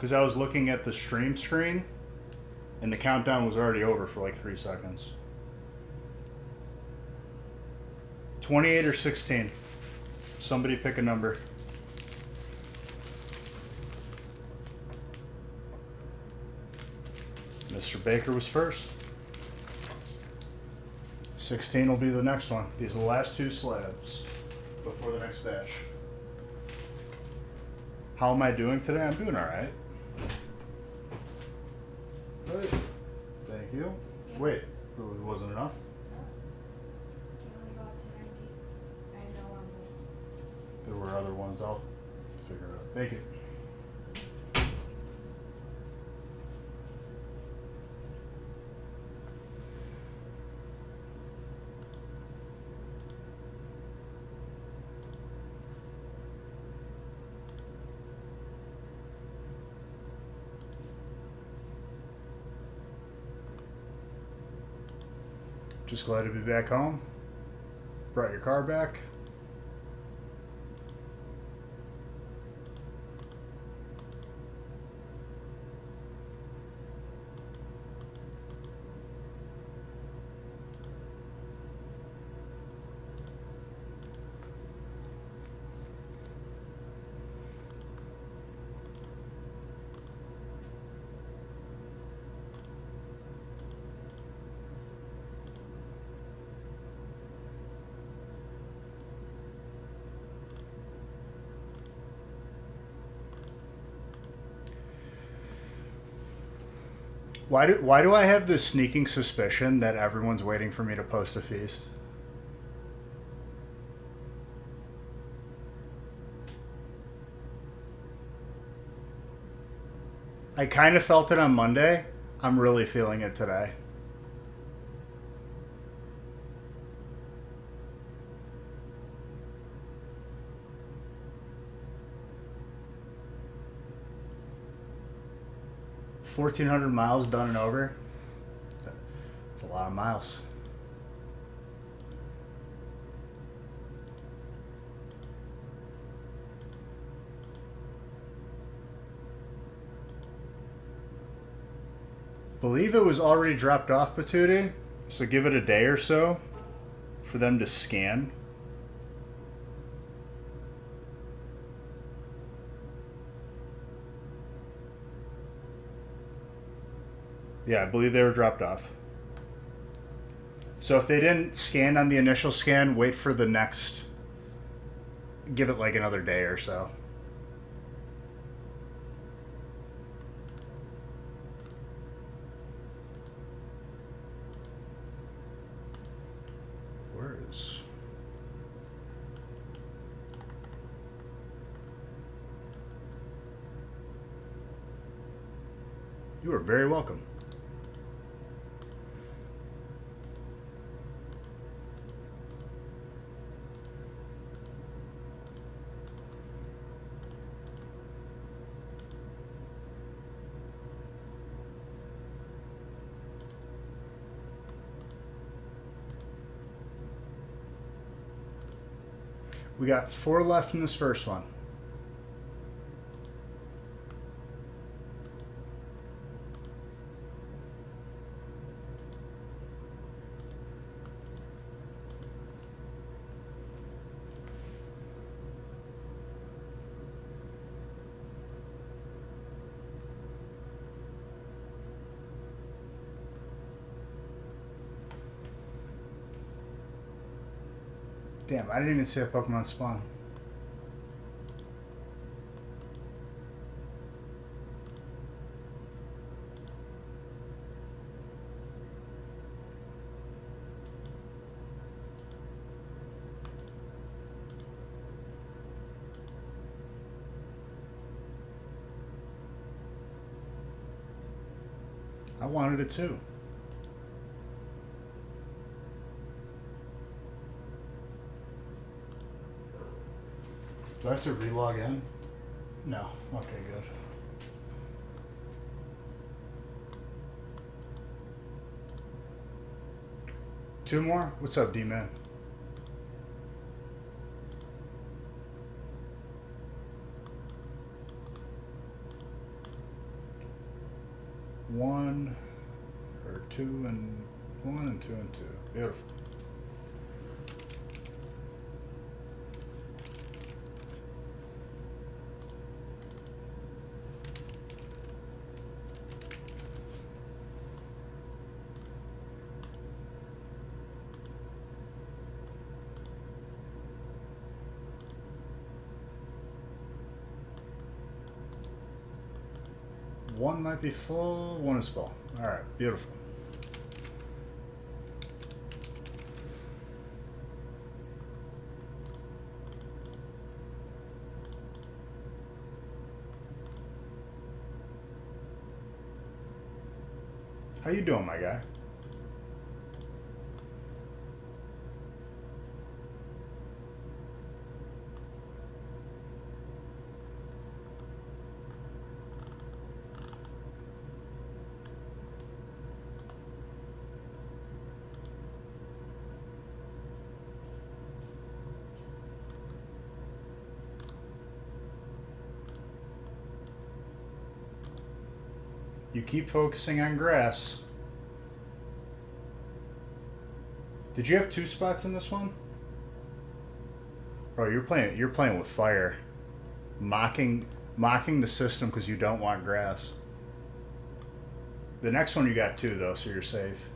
because I was looking at the stream screen, and the countdown was already over for like 3 seconds. 28 or 16. Somebody pick a number. Mr. Baker was first. 16 will be the next one. These are the last 2 slabs before the next batch. How am I doing today? I'm doing all right. Right. Thank you. Wait, it wasn't enough? You only go up to 19. I had no envelopes. There were other ones. I'll figure it out. Thank you. Just glad to be back home. Brought your car back. Why do I have this sneaking suspicion that everyone's waiting for me to post a feast? I kind of felt it on Monday. I'm really feeling it today. $1,400 done and over. That's a lot of miles. Believe it was already dropped off, Patootie, so give it a day or so for them to scan. Yeah, I believe they were dropped off. So if they didn't scan on the initial scan, wait for the next. Give it like another day or so. Where is. You are very welcome. We got 4 left in this first one. Damn, I didn't even see a Pokemon spawn. I wanted it too. Do I have to relog in? No. Okay, good. Two more? What's up, D-Man? 1 or 2 and 1 and 2 and 2. Beautiful. One might be full, one is full. All right, beautiful. How you doing, my guy? You keep focusing on grass. Did you have 2 spots in this one? Bro, you're playing with fire. Mocking the system because you don't want grass. The next one you got 2 though, so you're safe.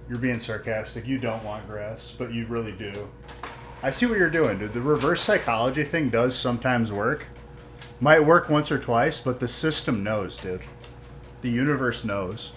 You're being sarcastic. You don't want grass, but you really do. I see what you're doing, dude. The reverse psychology thing does sometimes work. Might work once or twice, but the system knows, dude. The universe knows.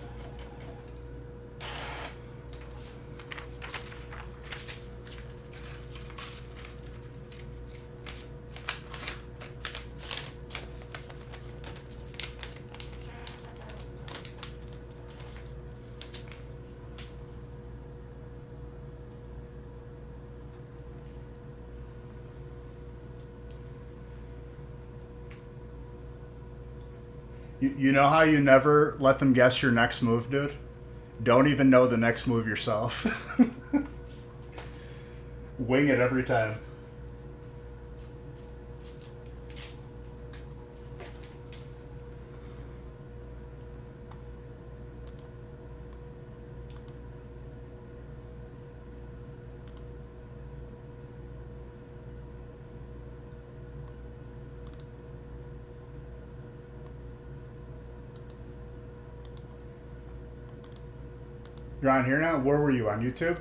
You know how you never let them guess your next move, dude? Don't even know the next move yourself. Wing it every time. You're on here now? Where were you? On YouTube?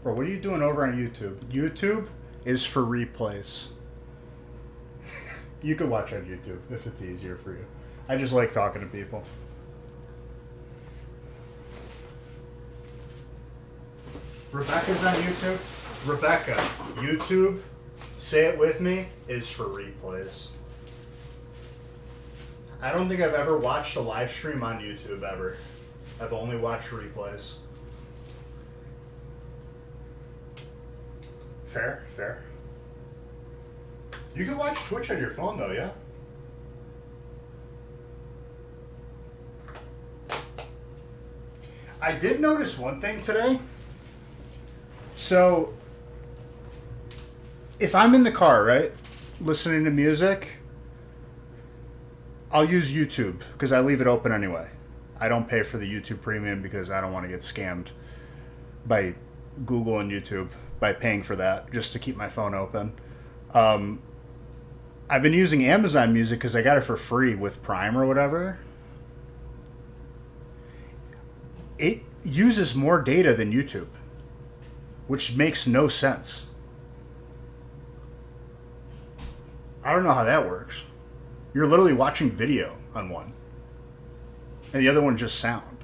Bro, what are you doing over on YouTube? YouTube is for replays. You could watch on YouTube if it's easier for you. I just like talking to people. Rebecca's on YouTube. Rebecca, YouTube, say it with me, is for replays. I don't think I've ever watched a live stream on YouTube ever. I've only watched replays. Fair, fair. You can watch Twitch on your phone though, yeah? I did notice one thing today. So, if I'm in the car, right, listening to music, I'll use YouTube because I leave it open anyway. I don't pay for the YouTube Premium because I don't want to get scammed by Google and YouTube by paying for that just to keep my phone open. I've been using Amazon Music because I got it for free with Prime or whatever. It uses more data than YouTube, which makes no sense. I don't know how that works. You're literally watching video on one, and the other one just sound.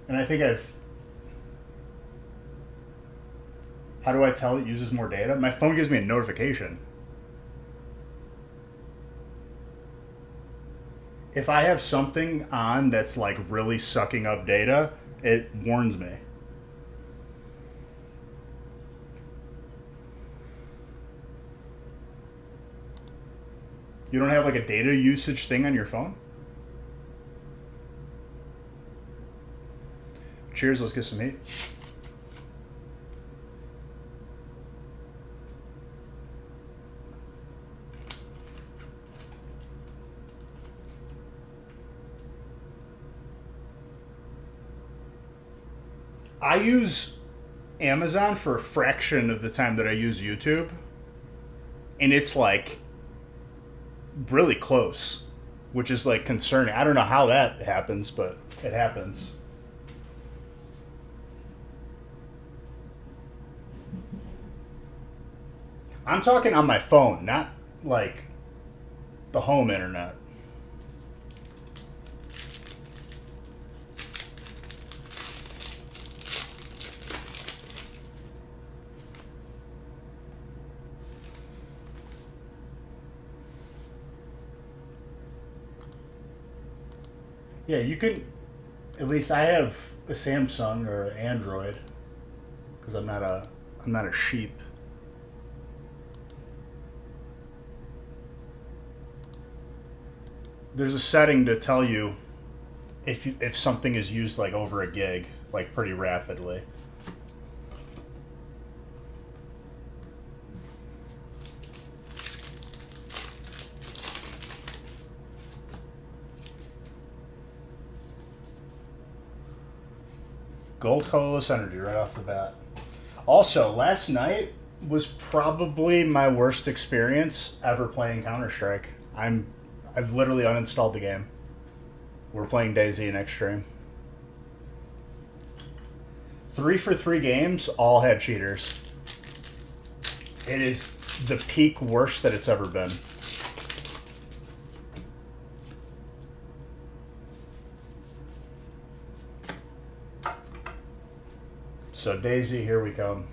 And I think I've... How do I tell it uses more data? My phone gives me a notification. If I have something on that's like really sucking up data, it warns me. You don't have like a data usage thing on your phone? Cheers, let's get some heat. I use Amazon for a fraction of the time that I use YouTube. And it's like really close, which is like concerning. I don't know how that happens, but it happens. I'm talking on my phone, not like the home internet. Yeah, you can. At least I have a Samsung or an Android because I'm not a sheep. There's a setting to tell you if something is used like over a gig, like pretty rapidly. Gold colorless energy right off the bat. Also, last night was probably my worst experience ever playing Counter-Strike. I've literally uninstalled the game. We're playing DayZ in Extreme. 3 for 3 games, all had cheaters. It is the peak worst that it's ever been. So DayZ, here we come.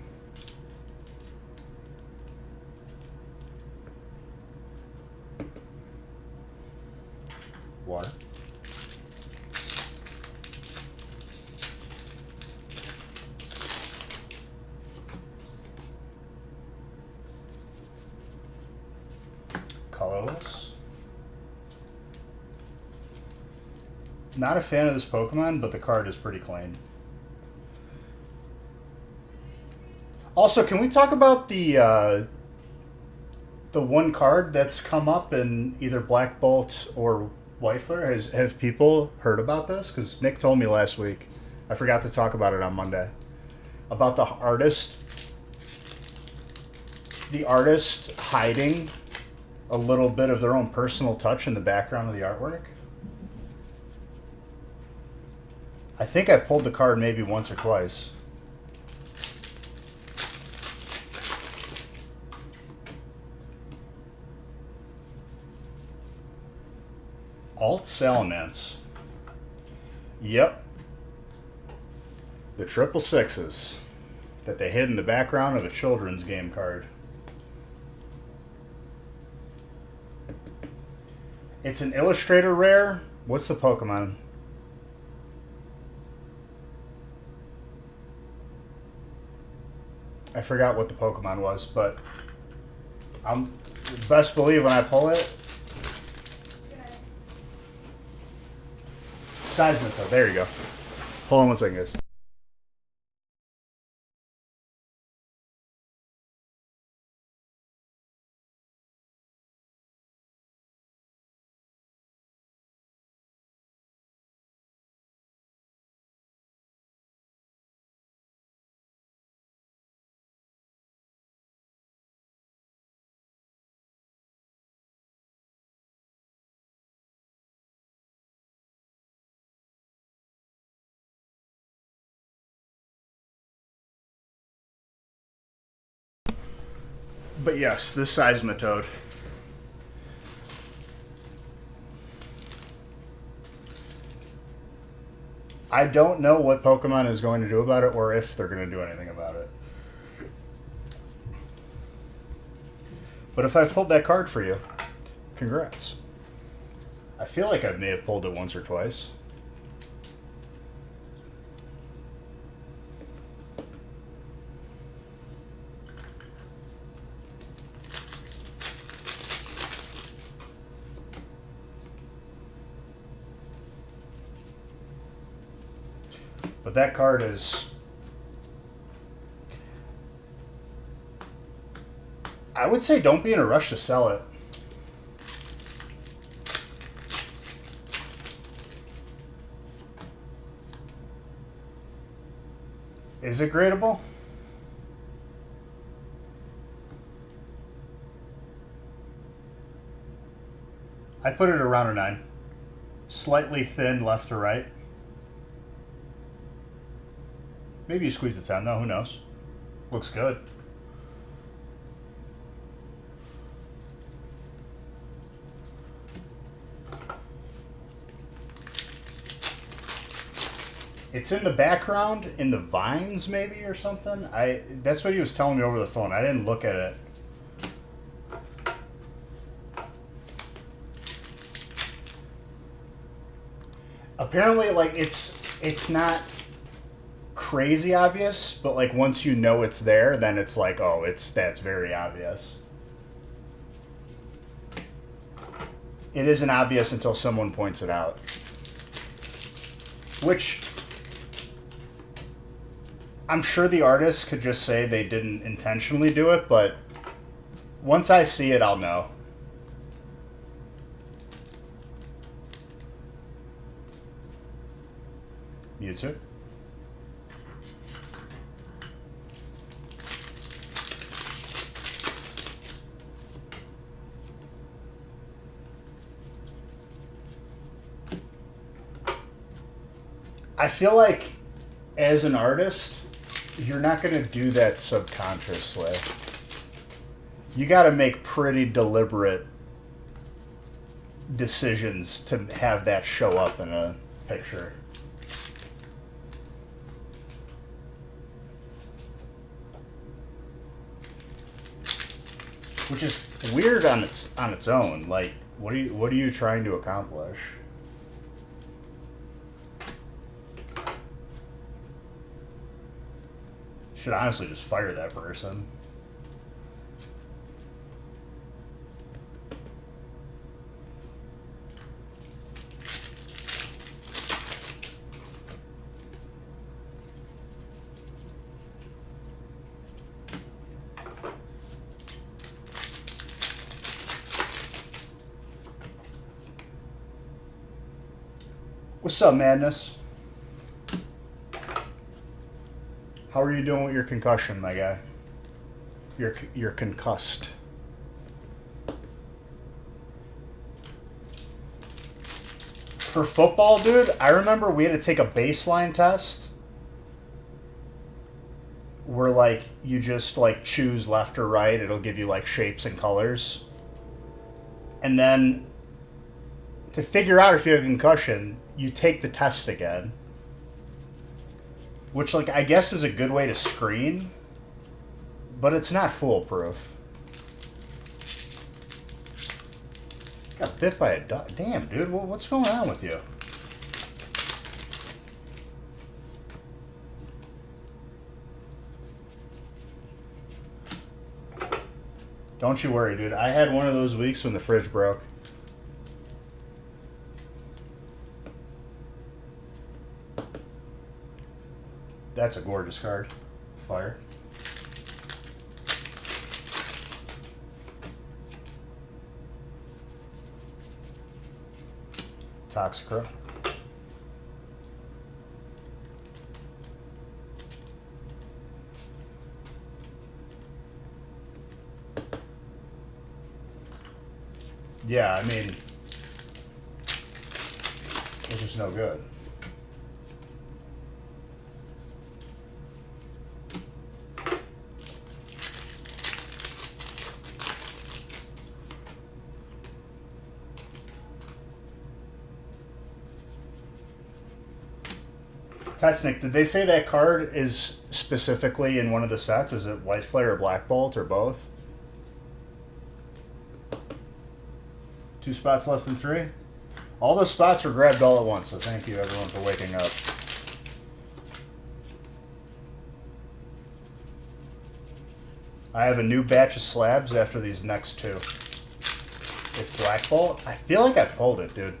Water. Colorless. Not a fan of this Pokemon, but the card is pretty clean. Also, can we talk about the one card that's come up in either Black Bolt or Wifler? Have people heard about this? Because Nick told me last week. I forgot to talk about it on Monday. About the artist. The artist hiding a little bit of their own personal touch in the background of the artwork. I think I pulled the card maybe once or twice. Alt Salamence. Yep. The 666s that they hid in the background of a children's game card. It's an Illustrator rare. What's the Pokemon? I forgot what the Pokemon was, but I'm best believe when I pull it. Seismitoad, there you go. Hold on one second, guys. But yes, this Seismitoad. I don't know what Pokemon is going to do about it or if they're going to do anything about it. But if I pulled that card for you, congrats. I feel like I may have pulled it once or twice. But that card is... I would say don't be in a rush to sell it. Is it gradable? I'd put it around a 9. Slightly thin left to right. Maybe you squeeze the 10 though, who knows? Looks good. It's in the background, in the vines maybe or something. That's what he was telling me over the phone. I didn't look at it. Apparently, like, it's not crazy obvious, but like once you know it's there, then it's like, oh, that's very obvious. It isn't obvious until someone points it out. Which I'm sure the artist could just say they didn't intentionally do it, but once I see it, I'll know. Mewtwo. I feel like as an artist, you're not going to do that subconsciously. You got to make pretty deliberate decisions to have that show up in a picture. Which is weird on its own. Like, what are you trying to accomplish? Should honestly just fire that person. What's up, Madness? How are you doing with your concussion, my guy? You're concussed. For football, dude, I remember we had to take a baseline test where, like, you just, like, choose left or right. It'll give you, like, shapes and colors. And then to figure out if you have a concussion, you take the test again. Which, like, I guess is a good way to screen, but it's not foolproof. Got bit by a dog. Damn, dude, what's going on with you? Don't you worry, dude. I had one of those weeks when the fridge broke. That's a gorgeous card. Fire. Toxicroak. Yeah, I mean, it's just no good. Petsnick, did they say that card is specifically in one of the sets? Is it White Flare or Black Bolt or both? 2 spots left in 3. All the spots were grabbed all at once, so thank you everyone for waking up. I have a new batch of slabs after these next 2. It's Black Bolt. I feel like I pulled it, dude.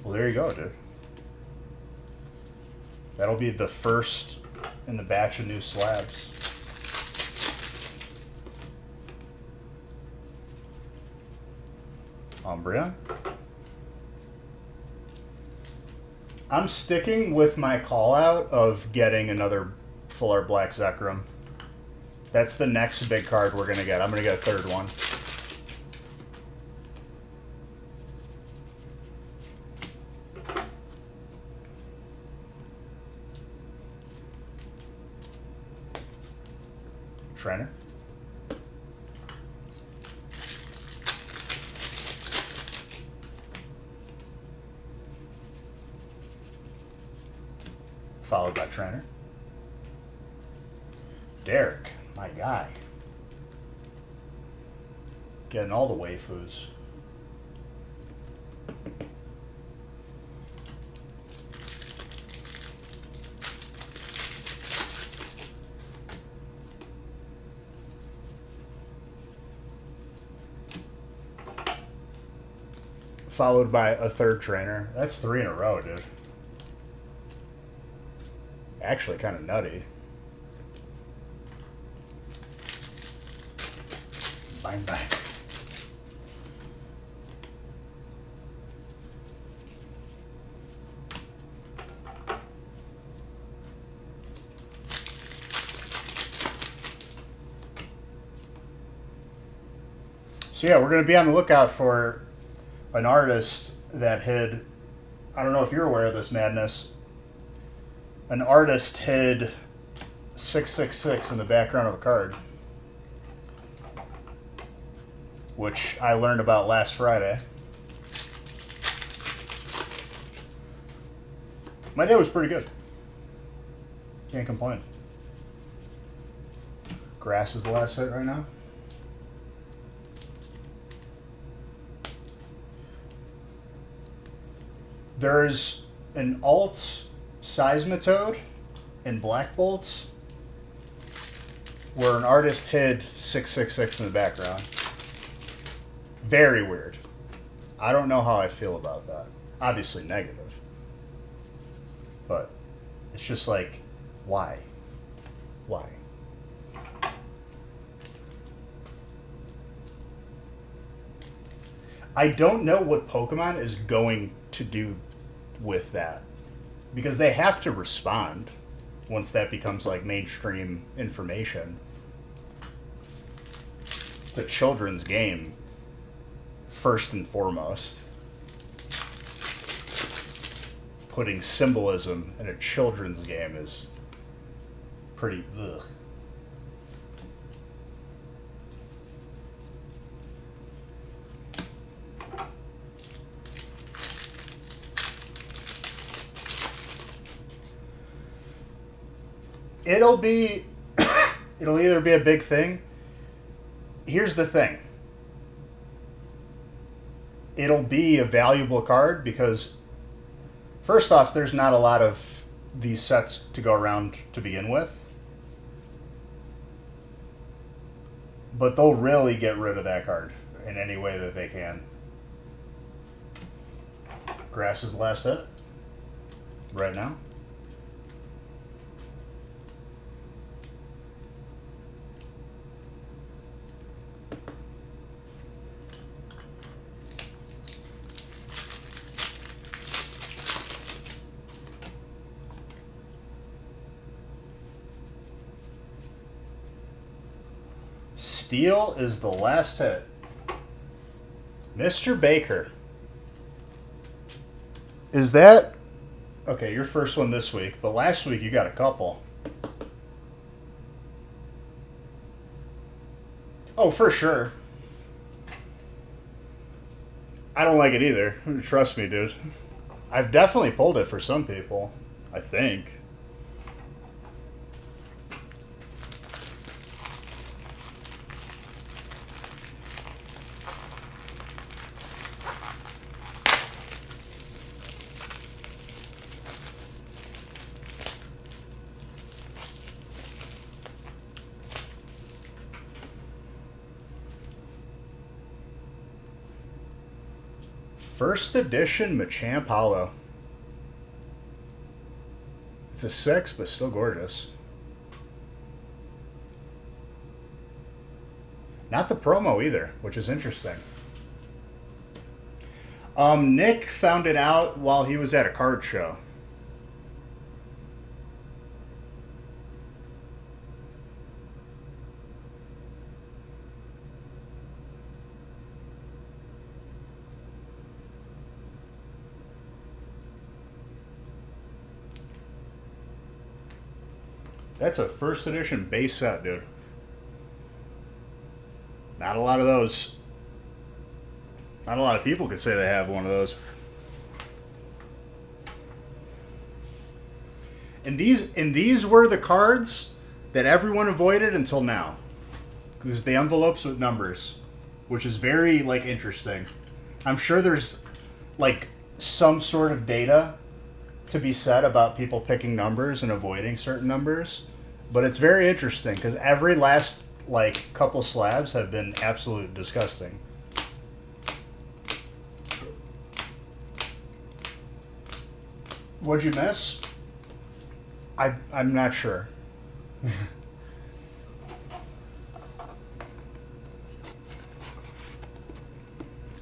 Well, there you go, dude. That'll be the first in the batch of new slabs. Umbreon. I'm sticking with my call out of getting another Full Art Black Zekrom. That's the next big card we're going to get. I'm going to get a third one. Trainer. Followed by Trainer. Derek, my guy. Getting all the waifus. Followed by a third trainer. That's 3 in a row, dude. Actually kind of nutty. Bang, bang. So yeah, we're going to be on the lookout for an artist that hid, I don't know if you're aware of this madness, an artist hid 666 in the background of a card, which I learned about last Friday. My day was pretty good. Can't complain. Grass is the last set right now. There's an alt Seismitoad in Black Bolt where an artist hid 666 in the background. Very weird. I don't know how I feel about that. Obviously negative. But it's just like, why? Why? I don't know what Pokemon is going to do with that, because they have to respond once that becomes like mainstream information. It's a children's game first and foremost. Putting symbolism in a children's game is pretty ugh. It'll either be a big thing. Here's the thing. It'll be a valuable card because, first off, there's not a lot of these sets to go around to begin with. But they'll really get rid of that card in any way that they can. Grass is the last hit. Right now. Steel is the last hit. Mr. Baker. Is that... Okay, your first one this week, but last week you got a couple. Oh, Oh, for sure. I don't like it either. Trust me, dude. I've definitely pulled it for some people. I think. First edition Machamp Hollow. It's a 6, but still gorgeous. Not the promo either, which is interesting. Nick found it out while he was at a card show. That's a first edition base set, dude. Not a lot of those. Not a lot of people could say they have one of those. And these were the cards that everyone avoided until now. Because the envelopes with numbers, which is very like interesting. I'm sure there's like some sort of data to be said about people picking numbers and avoiding certain numbers, but it's very interesting because every last like couple slabs have been absolute disgusting. What'd you miss? I'm not sure.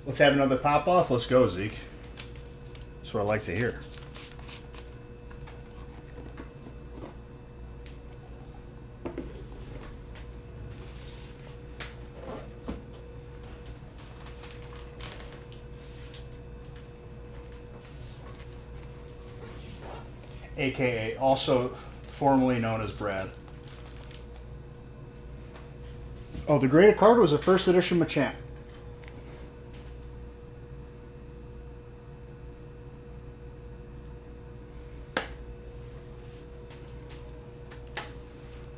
Let's have another pop off. Let's go, Zeke. That's what I like to hear. AKA, also formerly known as Brad. Oh, the graded card was a first edition Machamp.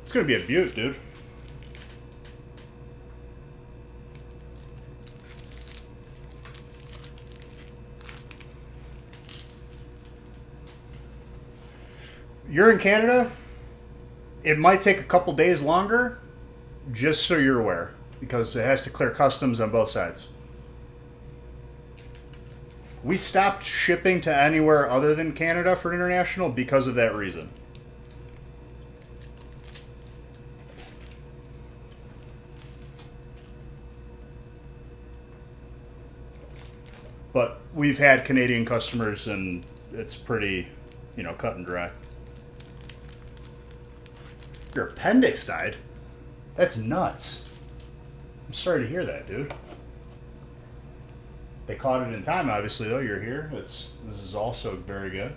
It's gonna be a beaut, dude. You're in Canada, it might take a couple days longer, just so you're aware, because it has to clear customs on both sides. We stopped shipping to anywhere other than Canada for international because of that reason. But we've had Canadian customers and it's pretty, cut and dry. Your appendix died? That's nuts. I'm sorry to hear that, dude. They caught it in time, obviously, though. You're here. This is also very good.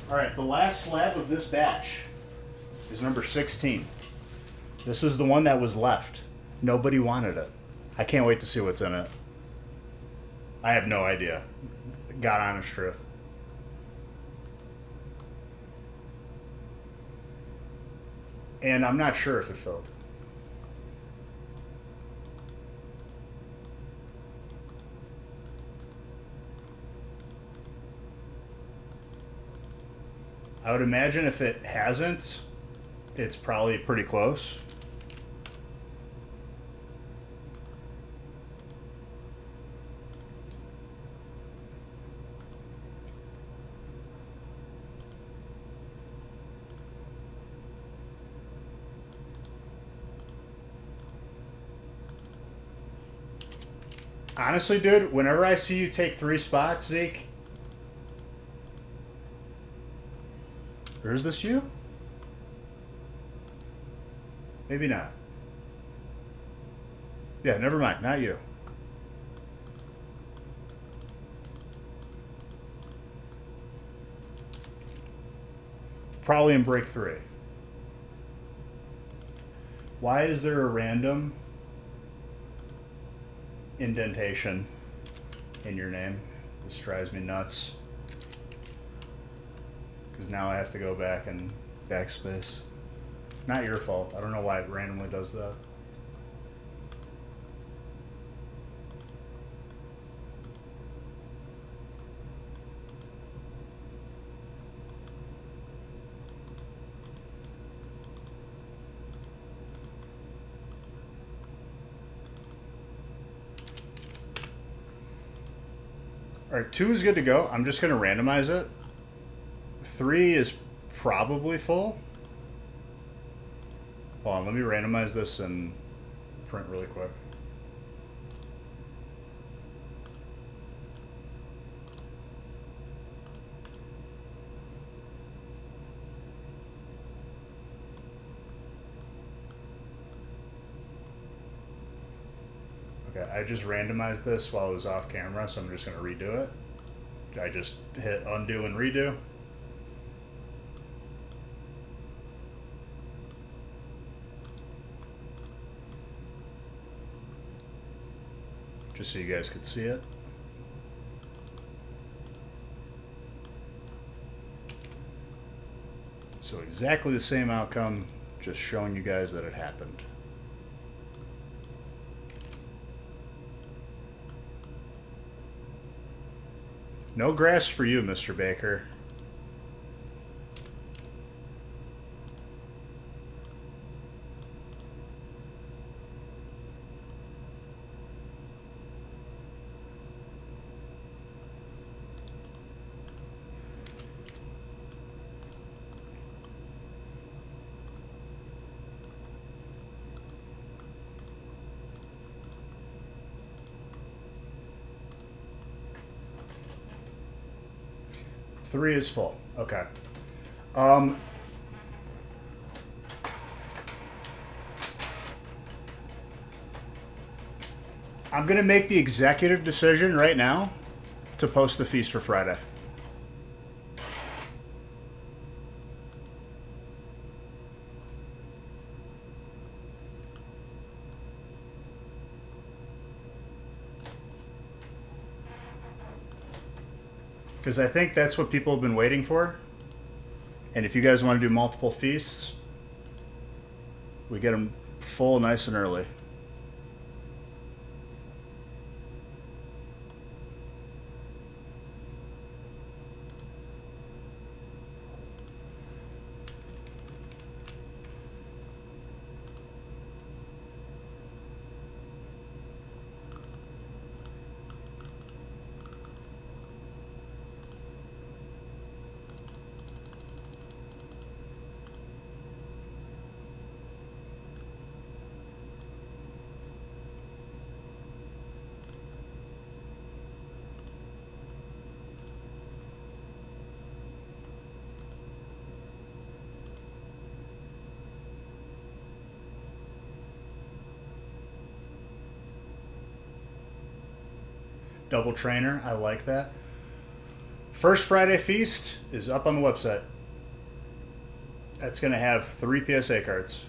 All right, the last slab of this batch is number 16. This is the one that was left. Nobody wanted it. I can't wait to see what's in it. I have no idea. God honest truth. And I'm not sure if it filled. I would imagine if it hasn't, it's probably pretty close. Honestly, dude, whenever I see you take 3 spots, Zeke, or is this you? Maybe not. Yeah, never mind, not you. Probably in break 3. Why is there a random indentation in your name? This drives me nuts. Because now I have to go back and backspace. Not your fault. I don't know why it randomly does that. Alright, 2 is good to go. I'm just going to randomize it. 3 is probably full. Hold on, let me randomize this and print really quick. Okay, I just randomized this while it was off camera, so I'm just going to redo it. I just hit undo and redo. Just so you guys could see it. So exactly the same outcome, just showing you guys that it happened. No grass for you, Mr. Baker. Three is full. Okay. I'm going to make the executive decision right now to post the feast for Friday. Because I think that's what people have been waiting for. And if you guys want to do multiple feasts, we get them full nice and early. Double trainer, I like that. First Friday feast is up on the website. That's going to have 3 PSA cards.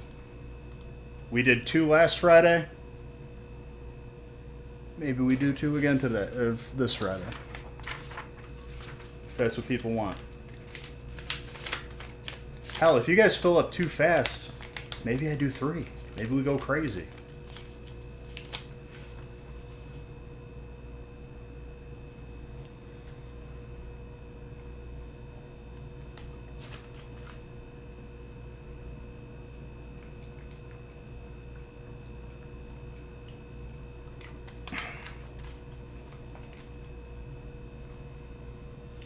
We did 2 last Friday. Maybe we do 2 again today, or this Friday. If that's what people want. Hell, if you guys fill up too fast, maybe I do 3. Maybe we go crazy.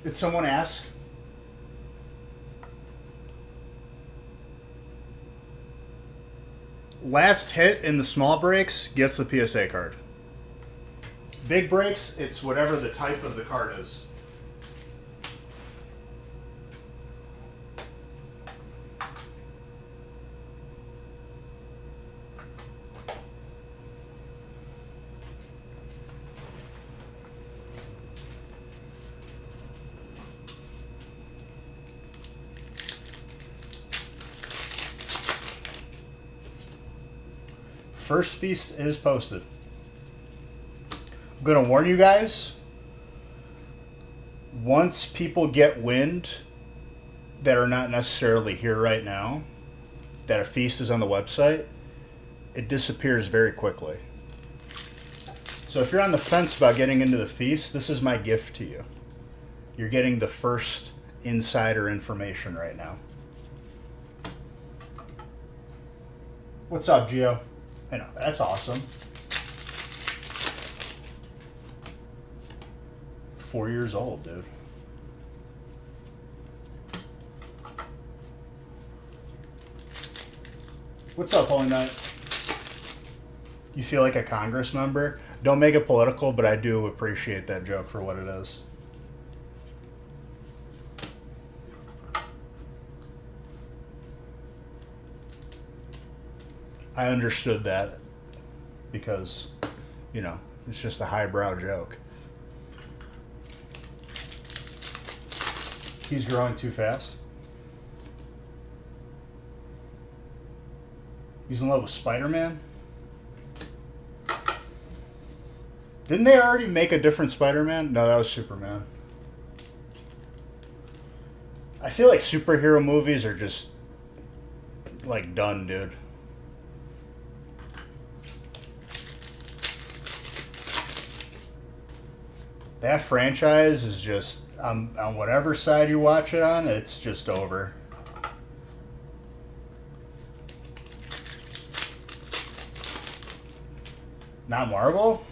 Did someone ask? Last hit in the small breaks gets the PSA card. Big breaks, it's whatever the type of the card is. First feast is posted. I'm gonna warn you guys. Once people get wind that are not necessarily here right now, that a feast is on the website, it disappears very quickly. So if you're on the fence about getting into the feast, this is my gift to you. You're getting the first insider information right now. What's up, Gio? I know, that's awesome. 4 years old, dude. What's up, Holy Knight? You feel like a Congress member? Don't make it political, but I do appreciate that joke for what it is. I understood that because, you know, it's just a highbrow joke. He's growing too fast. He's in love with Spider-Man? Didn't they already make a different Spider-Man? No, that was Superman. I feel like superhero movies are just, like, done, dude. That franchise is just, on whatever side you watch it on, it's just over. Not Marvel?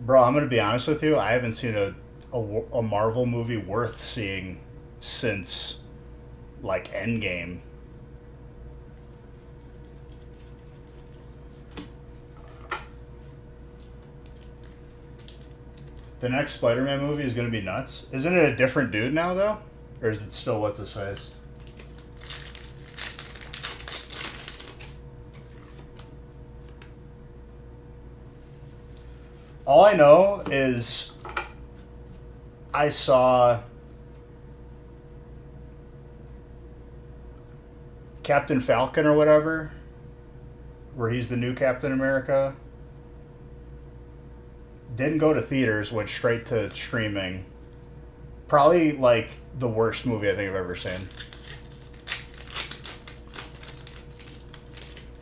Bro, I'm going to be honest with you. I haven't seen a Marvel movie worth seeing since, like, Endgame. The next Spider-Man movie is going to be nuts. Isn't it a different dude now, though? Or is it still what's-his-face? All I know is I saw Captain Falcon or whatever, where he's the new Captain America. Didn't go to theaters, went straight to streaming. Probably, like, the worst movie I think I've ever seen.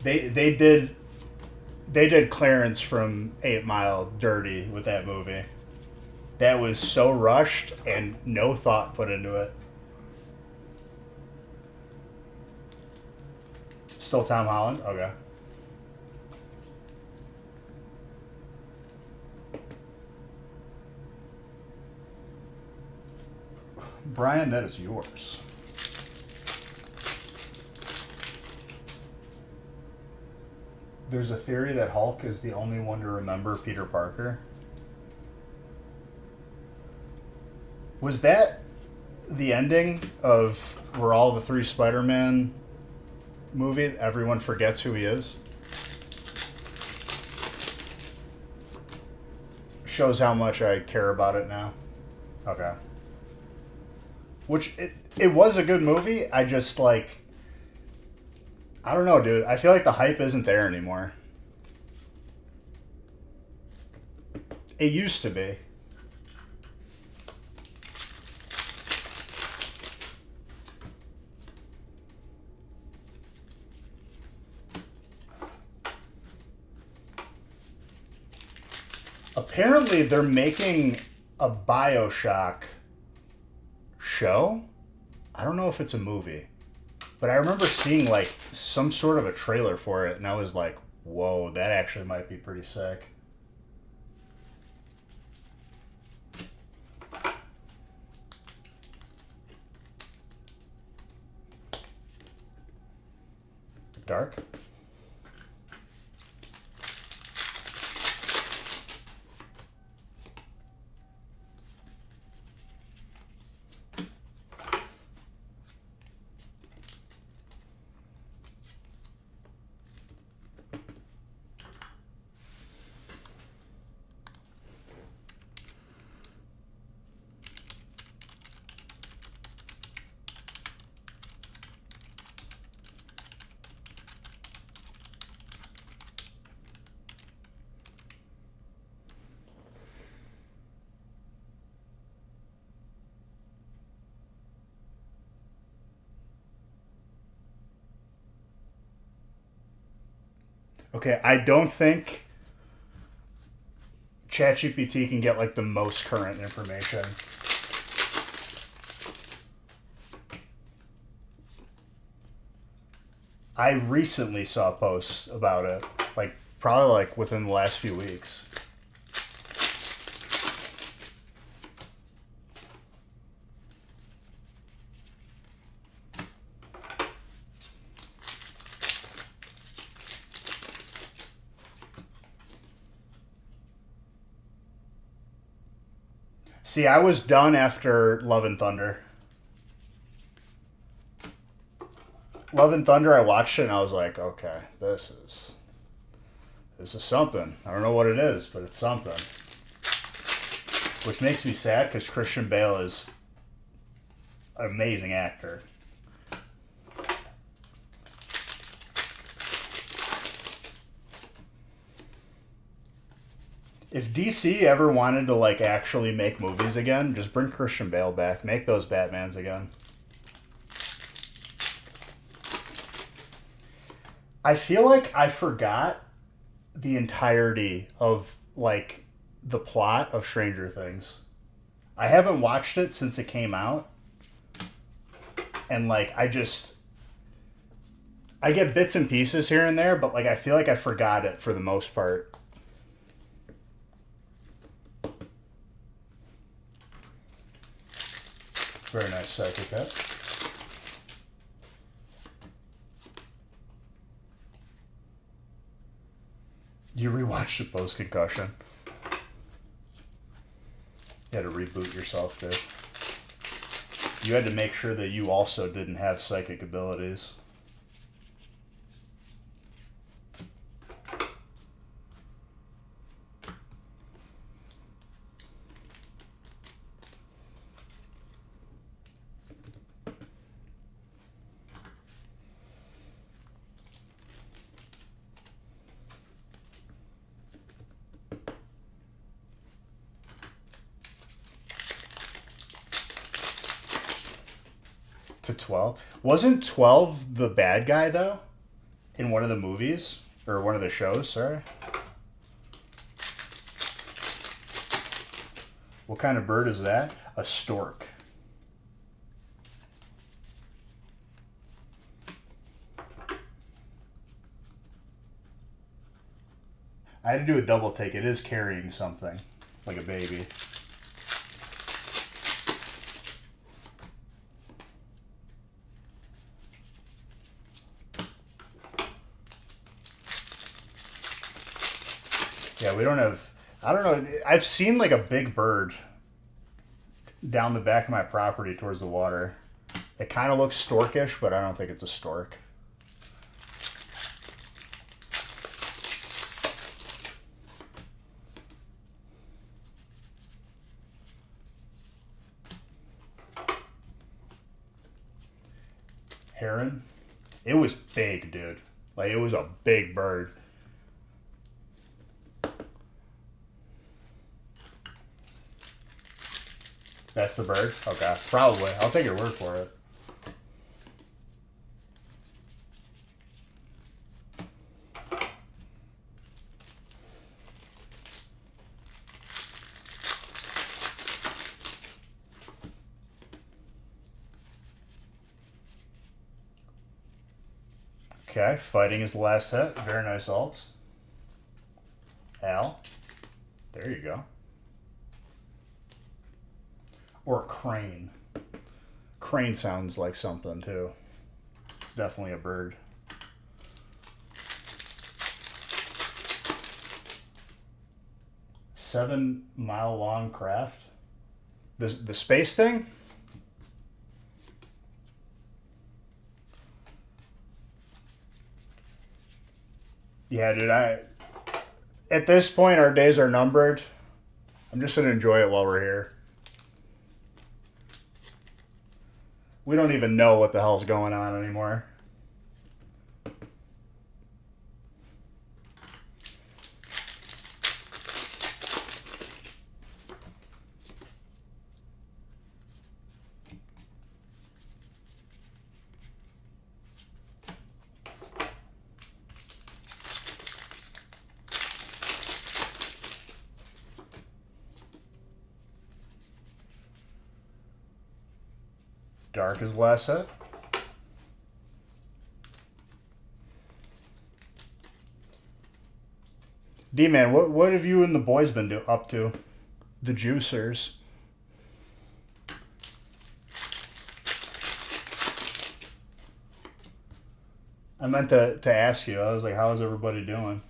They did Clarence from 8 Mile dirty with that movie. That was so rushed and no thought put into it. Still Tom Holland? Okay. Brian, that is yours. There's a theory that Hulk is the only one to remember Peter Parker. Was that the ending of where all the 3 Spider-Man movie, everyone forgets who he is? Shows how much I care about it now. Okay. Which, it was a good movie. I just, like, I don't know, dude. I feel like the hype isn't there anymore. It used to be. Apparently, they're making a BioShock show. I don't know if it's a movie, but I remember seeing, like, some sort of a trailer for it, and I was like, whoa, that actually might be pretty sick. Dark? Okay, I don't think ChatGPT can get like the most current information. I recently saw posts about it, like probably like within the last few weeks. See, I was done after Love and Thunder. Love and Thunder, I watched it and I was like, okay, this is something. I don't know what it is, but it's something. Which makes me sad because Christian Bale is an amazing actor. If DC ever wanted to like actually make movies again, just bring Christian Bale back. Make those Batmans again. I feel like I forgot the entirety of like the plot of Stranger Things. I haven't watched it since it came out. And like I get bits and pieces here and there, but like I feel like I forgot it for the most part. Very nice psychic hit. You rewatched it post concussion. You had to reboot yourself, dude. You had to make sure that you also didn't have psychic abilities. To 12. Wasn't 12 the bad guy, though? In one of the movies? Or one of the shows, sorry? What kind of bird is that? A stork. I had to do a double take. It is carrying something. Like a baby. Yeah, we don't have... I don't know. I've seen like a big bird down the back of my property towards the water. It kind of looks storkish, but I don't think it's a stork. Heron? It was big, dude. Like, it was a big bird. That's the bird? Okay. Probably. I'll take your word for it. Okay. Fighting is the last hit. Very nice alt. Al. There you go. Or crane. Crane sounds like something, too. It's definitely a bird. $7-mile-long craft. The space thing? Yeah, dude, at this point, our days are numbered. I'm just going to enjoy it while we're here. We don't even know what the hell's going on anymore. Dark is the last set. D-Man, what have you and the boys been up to? The juicers. I meant to ask you. I was like, how's everybody doing?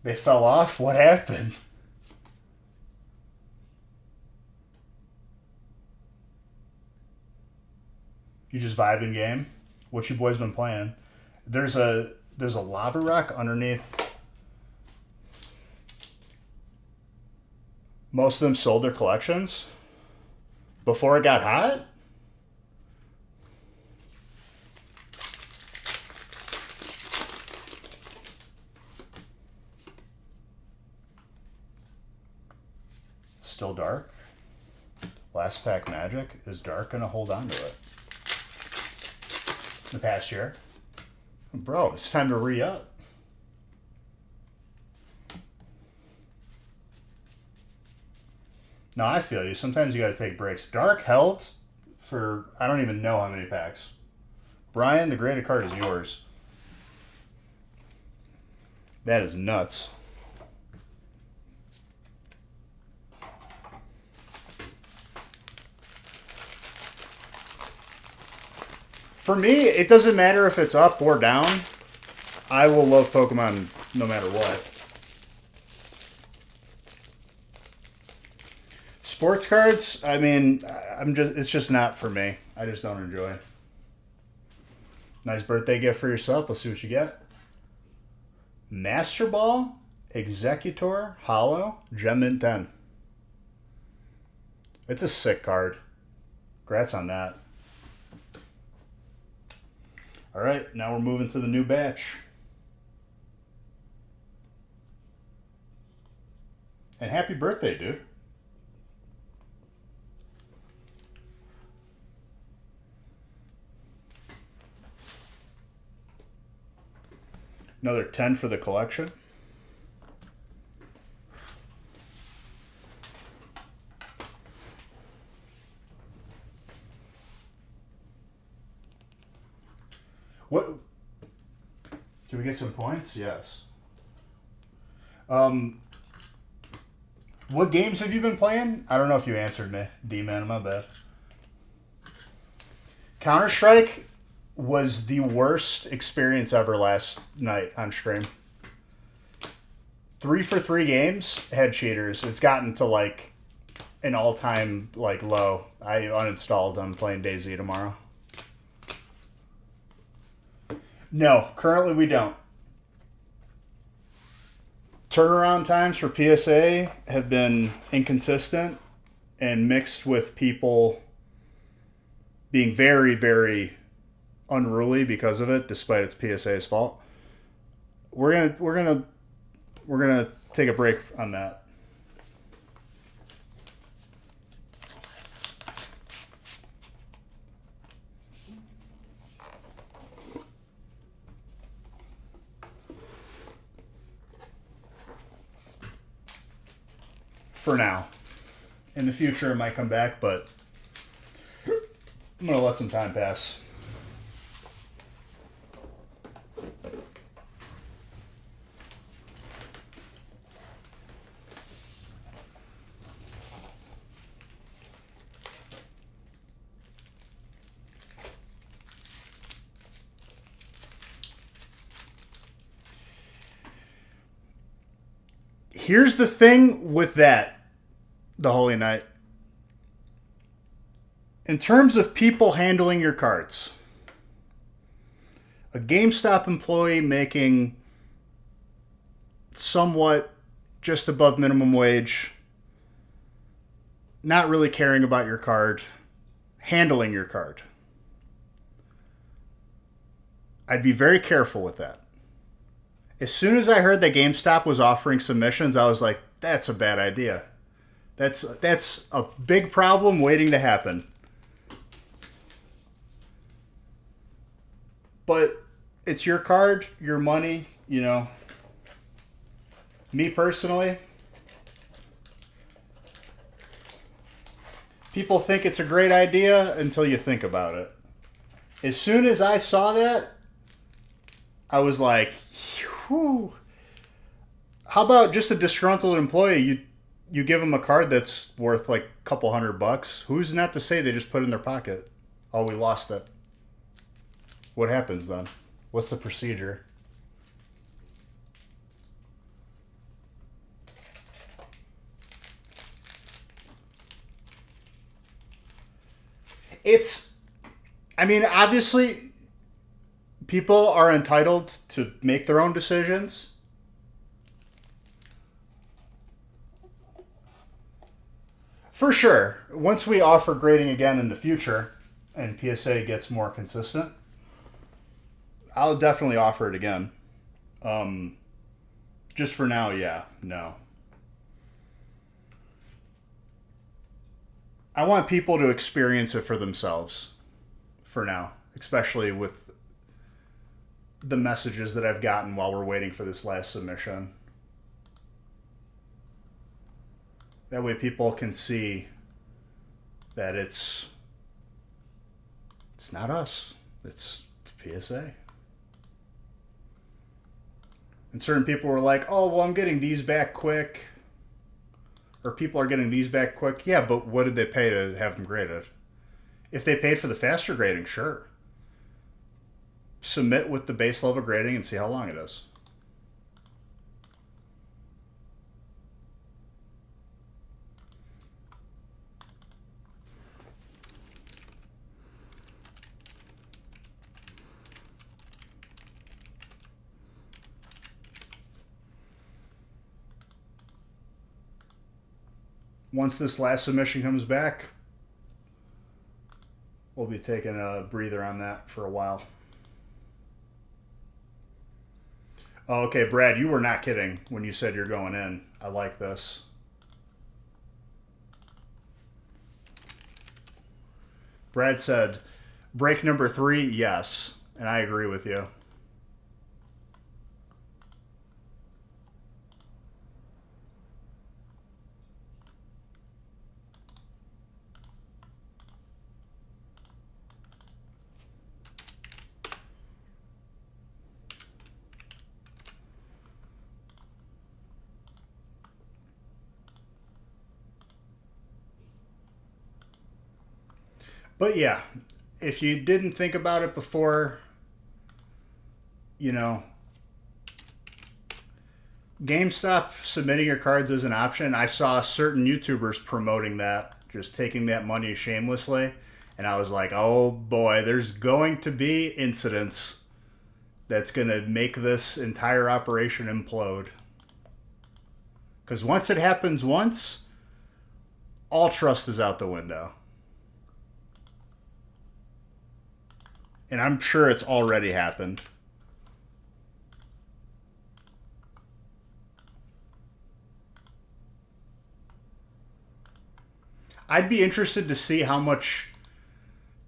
They fell off? What happened? You just vibing game? What you boys been playing? There's a lava rock underneath. Most of them sold their collections before it got hot. Still dark. Last pack magic. Is dark gonna hold on to it? The past year. Bro, it's time to re-up. No, I feel you. Sometimes you gotta take breaks. Dark held for I don't even know how many packs. Brian, the graded card is yours. That is nuts. For me, it doesn't matter if it's up or down. I will love Pokemon no matter what. Sports cards, I mean, it's just not for me. I just don't enjoy. Nice birthday gift for yourself. Let's see what you get. Master Ball, Executor, Hollow, Gem Mint 10. It's a sick card. Congrats on that. All right, now we're moving to the new batch. And happy birthday, dude. Another 10 for the collection. What? Can we get some points? Yes. What games have you been playing? I don't know if you answered me, D-Man. My bad. Counter-Strike was the worst experience ever last night on stream. 3 for 3 games had cheaters. It's gotten to like an all-time like low. I uninstalled them. Playing DayZ tomorrow. No, currently we don't. Turnaround times for PSA have been inconsistent and mixed with people being very, very unruly because of it, despite it's PSA's fault. We're gonna take a break on that. For now. In the future, it might come back, but I'm going to let some time pass. Here's the thing with that, the Holy Knight. In terms of people handling your cards, a GameStop employee making somewhat just above minimum wage, not really caring about your card, handling your card. I'd be very careful with that. As soon as I heard that GameStop was offering submissions, I was like, that's a bad idea. That's a big problem waiting to happen. But it's your card, your money, you know. Me personally, people think it's a great idea until you think about it. As soon as I saw that, I was like, whew. How about just a disgruntled employee? You give them a card that's worth like a couple $100. Who's not to say they just put it in their pocket? Oh, we lost it. What happens then? What's the procedure? I mean, obviously, people are entitled to make their own decisions. For sure. Once we offer grading again in the future and PSA gets more consistent, I'll definitely offer it again. Just for now, yeah, no. I want people to experience it for themselves for now, especially with the messages that I've gotten while we're waiting for this last submission. That way people can see that it's not us. It's PSA. And certain people were like, oh, well, I'm getting these back quick. Or people are getting these back quick. Yeah, but what did they pay to have them graded? If they paid for the faster grading, sure. Submit with the base level grading and see how long it is. Once this last submission comes back, we'll be taking a breather on that for a while. Oh, okay, Brad, you were not kidding when you said you're going in. I like this. Brad said, break number 3, yes. And I agree with you. But yeah, if you didn't think about it before, you know, GameStop submitting your cards as an option. I saw certain YouTubers promoting that, just taking that money shamelessly. And I was like, oh boy, there's going to be incidents that's going to make this entire operation implode. Because once it happens once, all trust is out the window. And I'm sure it's already happened. I'd be interested to see how much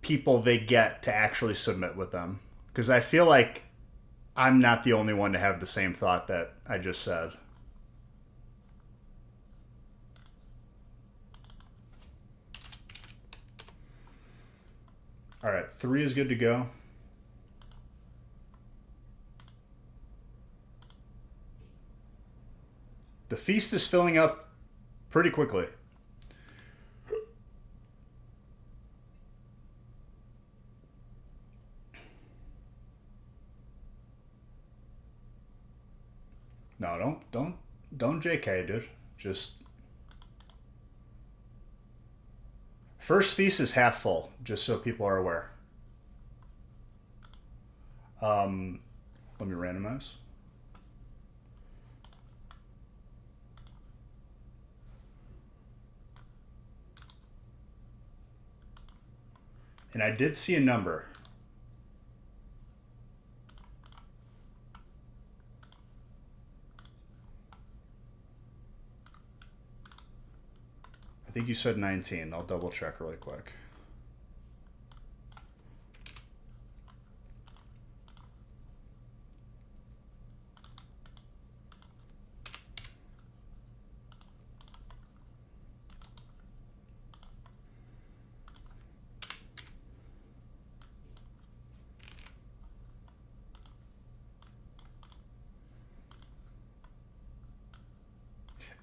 people they get to actually submit with them. Because I feel like I'm not the only one to have the same thought that I just said. All right, 3 is good to go. The feast is filling up pretty quickly. No, don't JK, dude. Just first feast is half full, just so people are aware. Let me randomize. And I did see a number. I think you said 19. I'll double check really quick.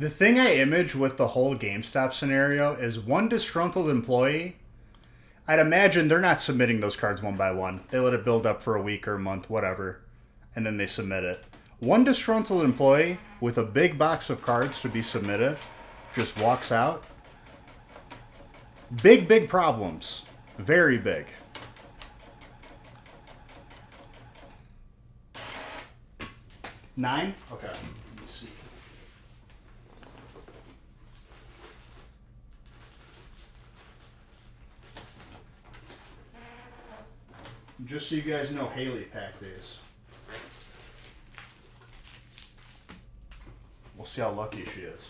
The thing I image with the whole GameStop scenario is one disgruntled employee. I'd imagine they're not submitting those cards one by one. They let it build up for a week or a month, whatever, and then they submit it. One disgruntled employee with a big box of cards to be submitted just walks out. Big problems. Very big. Nine? Okay. Let me see. Just so you guys know, Haley pack these. We'll see how lucky she is.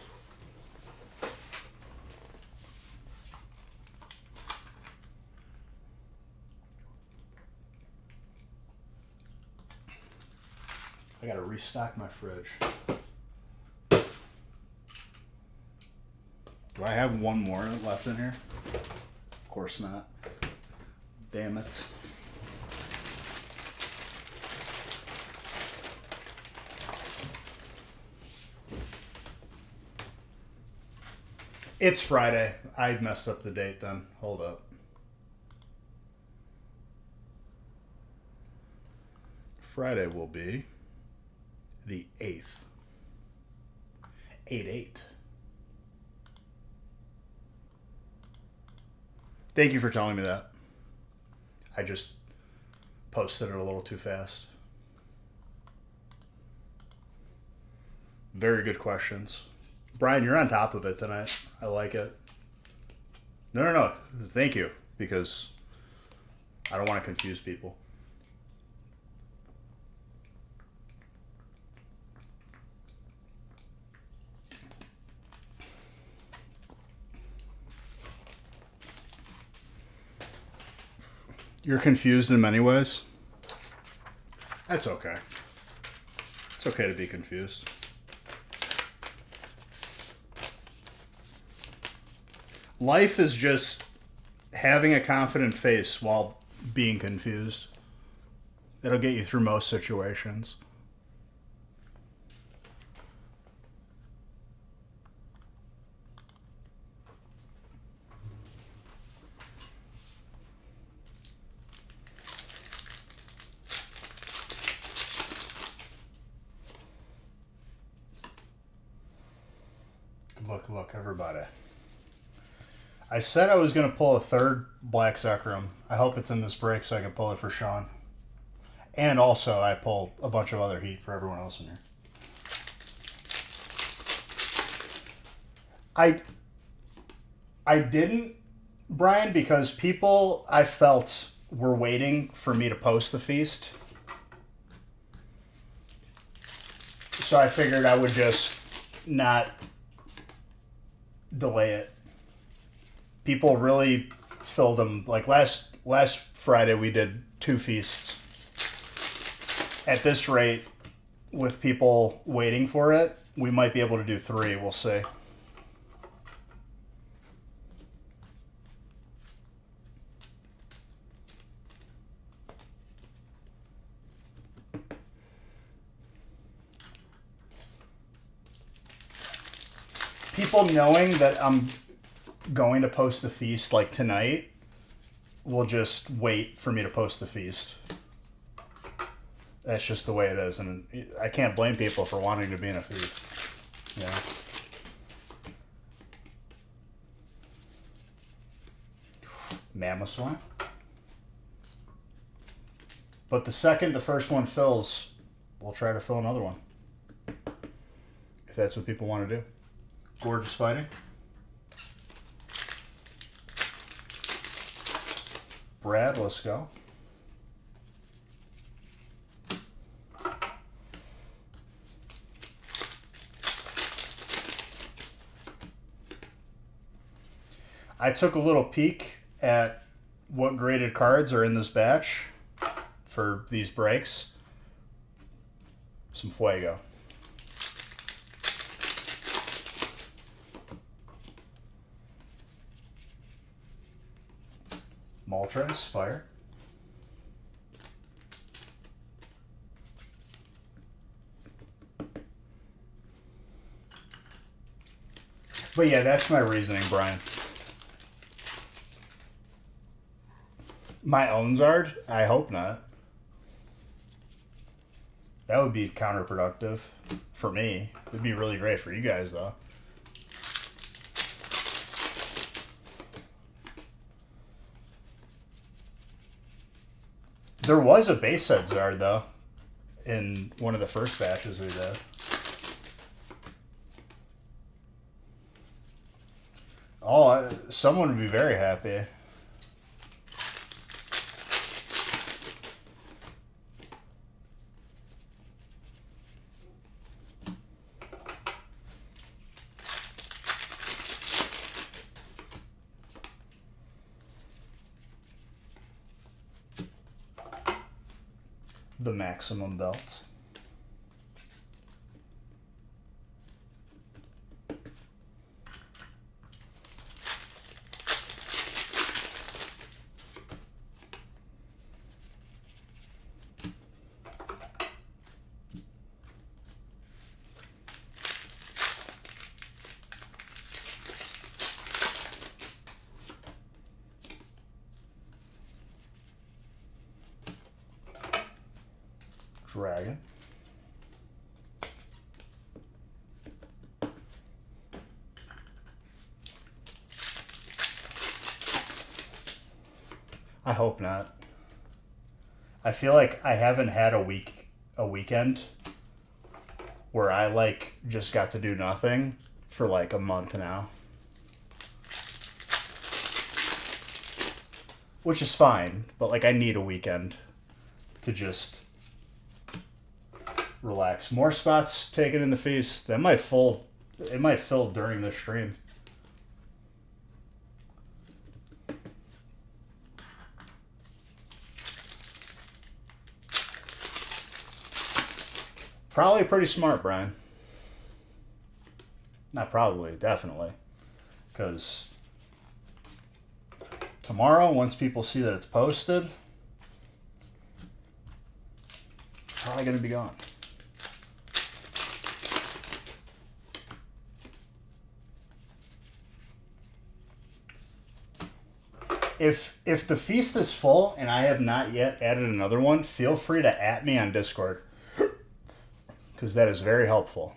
I gotta restock my fridge. Do I have one more left in here? Of course not. Damn it. It's Friday. I messed up the date then. Hold up. Friday will be the 8th. 8/8. Thank you for telling me that. I just posted it a little too fast. Very good questions. Brian, you're on top of it tonight. I like it. No. Thank you, because I don't want to confuse people. You're confused in many ways. That's okay. It's okay to be confused. Life is just having a confident face while being confused. That'll get you through most situations. Look, everybody. I said I was going to pull a third Black Zekrom. I hope it's in this break so I can pull it for Sean. And also, I pull a bunch of other heat for everyone else in here. I didn't, Brian, because people I felt were waiting for me to post the feast. So I figured I would just not delay it. People really filled them. Like last Friday, we did 2 feasts. At this rate, with people waiting for it, we might be able to do 3. We'll see. People knowing that I'm going to post the feast like tonight will just wait for me to post the feast. That's just the way it is, and I can't blame people for wanting to be in a feast. Yeah. Mammoth one. But the second the first one fills, we'll try to fill another one. If that's what people want to do. Gorgeous fighting. Brad, let's go. I took a little peek at what graded cards are in this batch for these breaks. Some Fuego. Moltres, fire. But yeah, that's my reasoning, Brian. My own Zard? I hope not. That would be counterproductive for me. It'd be really great for you guys, though. There was a base set Zard, though, in one of the first batches we did. Oh, someone would be very happy. The maximum belt. Dragon. I hope not. I feel like I haven't had a weekend where I like just got to do nothing for like a month now. Which is fine, but like I need a weekend to just relax. More spots taken in the feast. That might fill. It might fill during the stream. Probably pretty smart, Brian. Not probably, definitely. Because tomorrow, once people see that it's posted, probably going to be gone. If the feast is full and I have not yet added another one, feel free to @me on Discord. Because that is very helpful.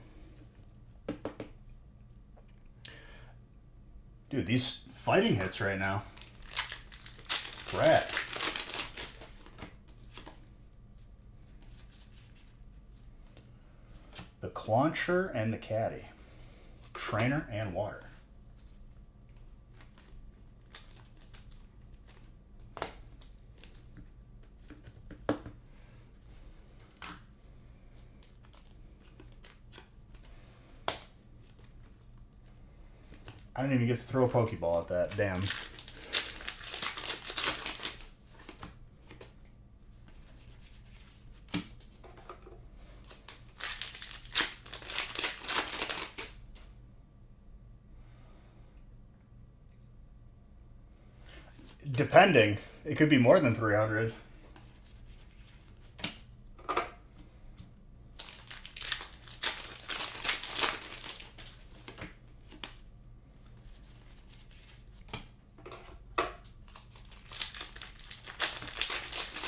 Dude, these fighting hits right now. Rat. The Clauncher and the Caddy. Trainer and Water. I didn't even get to throw a Pokeball at that. Damn. Depending. It could be more than 300.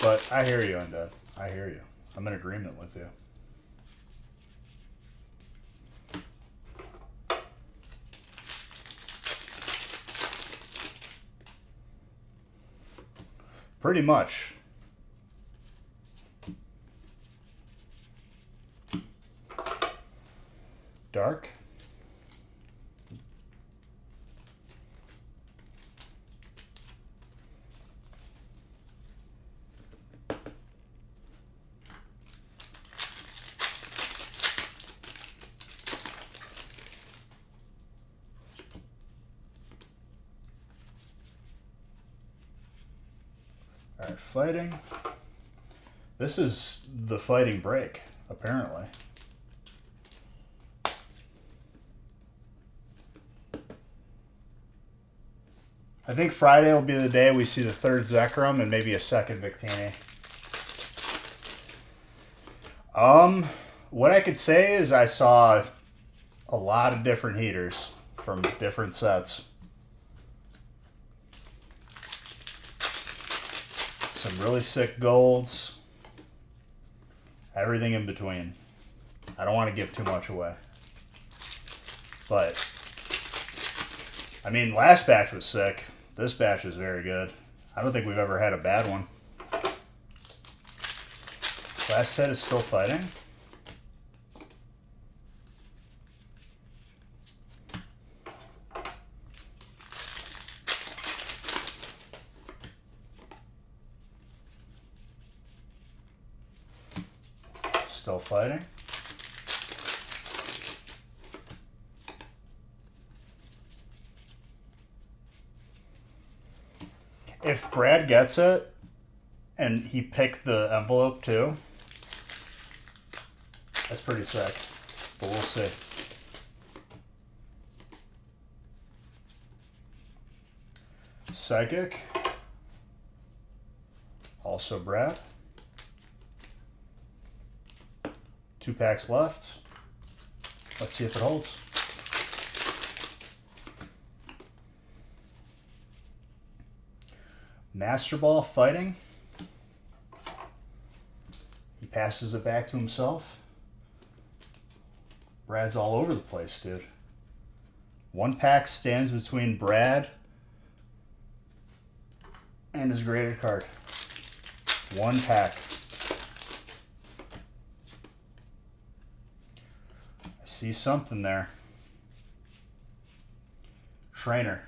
But I hear you, Undead. I hear you. I'm in agreement with you. Pretty much. Dark. Alright, fighting. This is the fighting break, apparently. I think Friday will be the day we see the third Zekrom and maybe a second Victini. What I could say is I saw a lot of different heaters from different sets. Some really sick golds. Everything in between. I don't want to give too much away. But, I mean, last batch was sick. This batch is very good. I don't think we've ever had a bad one. Last set is still fighting. Still fighting. If Brad gets it, and he picked the envelope too, that's pretty sick. But we'll see. Psychic. Also Brad. 2 packs left. Let's see if it holds. Master Ball fighting. He passes it back to himself. Brad's all over the place, dude. 1 pack stands between Brad and his graded card. 1 pack. I see something there. Trainer.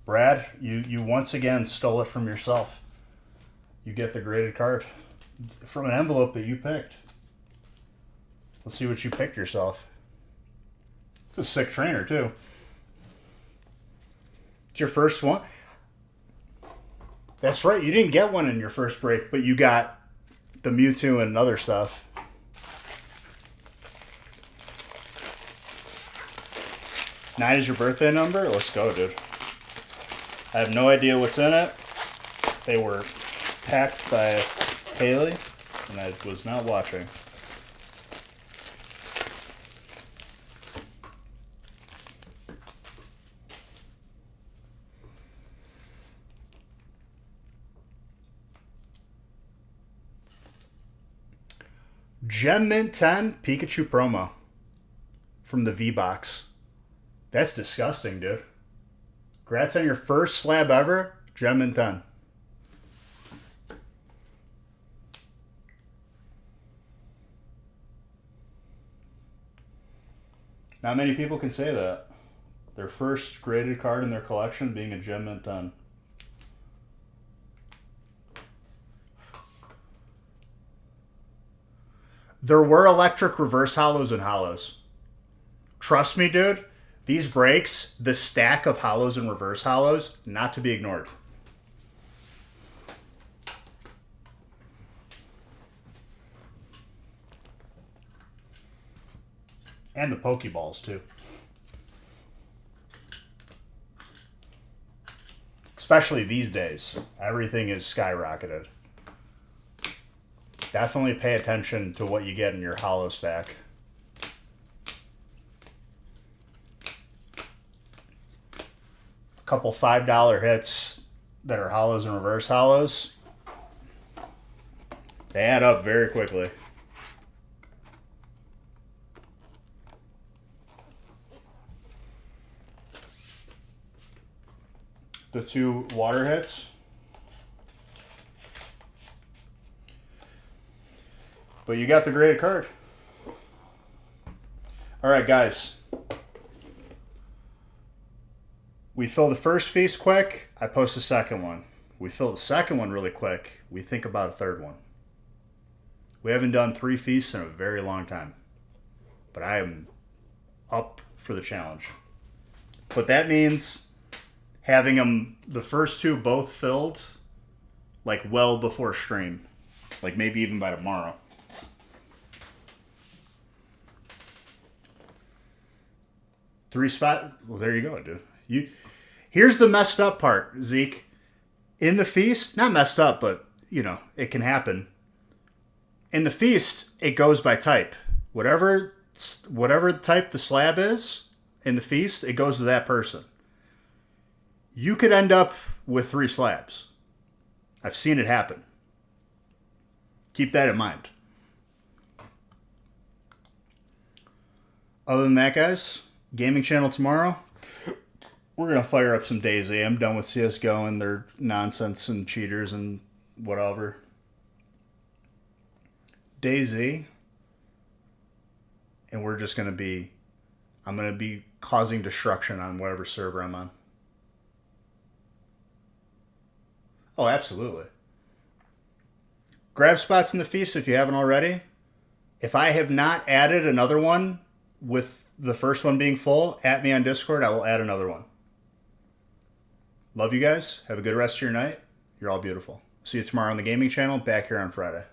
Brad, you once again stole it from yourself. You get the graded card from an envelope that you picked. Let's see what you picked yourself. It's a sick trainer, too. It's your first one. That's right, you didn't get one in your first break, but you got the Mewtwo and other stuff. Nine is your birthday number? Let's go, dude. I have no idea what's in it. They were packed by Haley, and I was not watching. Gem Mint 10 Pikachu promo from the V-Box. That's disgusting, dude. Congrats on your first slab ever. Gem Mint 10. Not many people can say that. Their first graded card in their collection being a Gem Mint 10. There were electric reverse hollows and hollows. Trust me, dude. These breaks, the stack of hollows and reverse hollows, not to be ignored. And the Pokeballs, too. Especially these days. Everything is skyrocketed. Definitely pay attention to what you get in your hollow stack. A couple $5 hits that are hollows and reverse hollows, they add up very quickly. The 2 water hits. But you got the graded card. All right, guys. We fill the first feast quick. I post the second one. We fill the second one really quick. We think about a third one. We haven't done 3 feasts in a very long time. But I am up for the challenge. But that means having them, the first 2 both filled, like well before stream. Like maybe even by tomorrow. Three spot. Well, there you go, dude. Here's the messed up part, Zeke. In the feast, not messed up, but you know it can happen. In the feast, it goes by type. Whatever whatever type the slab is in the feast, it goes to that person. You could end up with 3 slabs. I've seen it happen. Keep that in mind. Other than that, guys, gaming channel tomorrow, we're going to fire up some DayZ. I'm done with CSGO and their nonsense and cheaters and whatever. DayZ, and we're just going to be, I'm going to be causing destruction on whatever server I'm on. Oh, absolutely. Grab spots in the feast if you haven't already. If I have not added another one with the first one being full, at me on Discord, I will add another one. Love you guys. Have a good rest of your night. You're all beautiful. See you tomorrow on the gaming channel, back here on Friday.